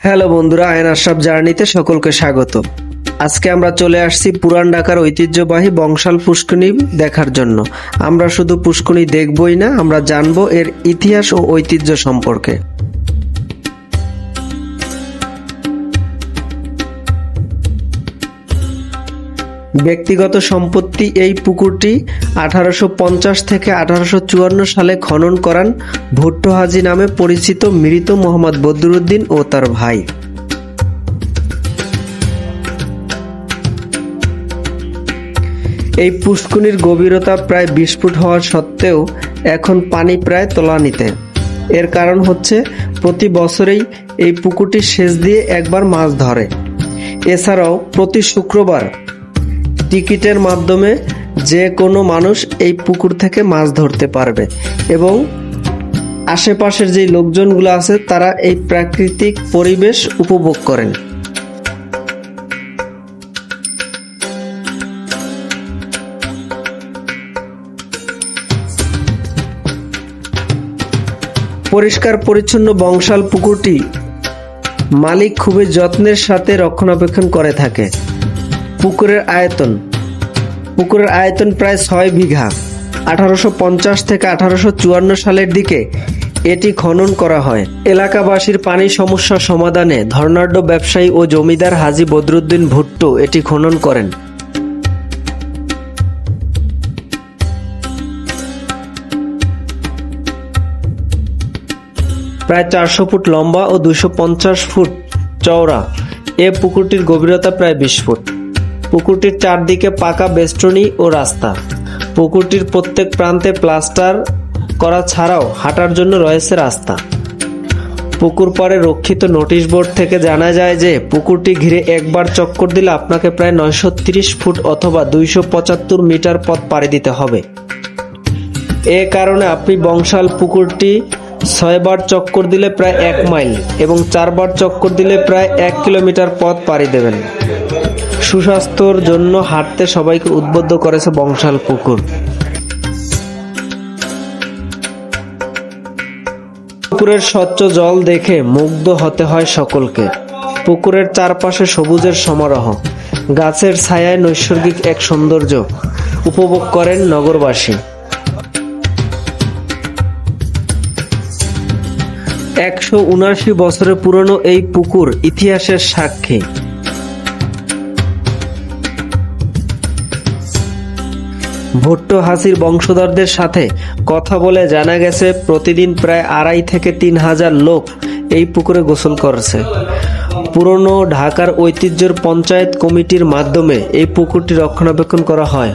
Hello বন্ধুরা, ion Ashraf জার্নিতে সকলকে স্বাগত। আজকে আমরা চলে আসছি পুরান ঢাকার ঐতিহ্যবাহী বংশাল পুষ্করিণী দেখার জন্য। আমরা শুধু পুষ্করিণী দেখবই না, আমরা জানবো এর ইতিহাস ও ঐতিহ্য সম্পর্কে। ব্যক্তিগত সম্পত্তি এই পুকুরটি 1850 থেকে 1854 সালে খনন করান ভুট্টো হাজী নামে পরিচিত মৃত মোহাম্মদ বদরুদ্দিন ও তার ভাই। এই পুষ্করিণীর গভীরতা প্রায় 20 ফুট হওয়া সত্ত্বেও এখন পানি প্রায় তলানিতে। এর কারণ হচ্ছে প্রতি বছরেই এই পুকুরটি সেচ দিয়ে একবার মাছ ধরে। এছাড়াও প্রতি শুক্রবার টিকিটের মাধ্যমে যে কোনো মানুষ এই পুকুর থেকে মাছ ধরতে পারবে এবং আশেপাশের যে লোকজনগুলো আছে তারা এই প্রাকৃতিক পরিবেশ উপভোগ করেন। পরিষ্কার পরিচ্ছন্ন বংশাল পুকুরটি মালিক খুবই যত্নের সাথে রক্ষণাবেক্ষণ করে থাকে। পুকুরের আয়তন প্রায় 6 বিঘা। 1850 থেকে 1854 সালের দিকে এটি খনন করা হয়। এলাকাবাসীর পানি সমস্যা সমাধানে ধনাঢ্য ব্যবসায়ী ও জমিদার হাজী বদরুদ্দিন ভুট্টো এটি খনন করেন। প্রায় 400 ফুট লম্বা ও 250 ফুট চওড়া এ পুকুরটির গভীরতা প্রায় 20 ফুট। পুকুরটির চারদিকে পাকা বেষ্টনী ও রাস্তা। পুকুরটির প্রত্যেক প্রান্তে প্লাস্টার করা ছাড়াও হাঁটার জন্য রয়েছে রাস্তা। পুকুর পাড়ে রক্ষিত নোটিশ বোর্ড থেকে জানা যায় যে পুকুরটি ঘিরে একবার চক্কর দিলে আপনাকে প্রায় 930 ফুট অথবা 275 মিটার পথ পাড়ি দিতে হবে। এ কারণে আপনি বংশাল পুকুরটি 6 বার চক্কর দিলে প্রায় 1 মাইল এবং 4 বার চক্কর দিলে প্রায় 1 কিলোমিটার পথ পাড়ি দেবেন। সুস্বাস্থ্যর জন্য হাঁটতে সবাইকে উদ্বুদ্ধ করেছে বংশাল পুকুর। পুকুরের স্বচ্ছ জল দেখে মুগ্ধ হতে হয় সকলকে। পুকুরের চারপাশে সবুজের সমারোহ, গাছের ছায়ায় নৈসর্গিক এক সৌন্দর্য উপভোগ করেন নগরবাসী। 179 বছরের পুরনো এই পুকুর ইতিহাসের সাক্ষী। ভুট্টো হাজীর বংশধরদের সাথে কথা বলে জানা গেছে প্রতিদিন প্রায় 2,500 থেকে 3,000 লোক এই পুকুরে গোসল করছে। পুরনো ঢাকার ঐতিহ্যের পঞ্চায়েত কমিটির মাধ্যমে এই পুকুরটি রক্ষণাবেক্ষণ করা হয়।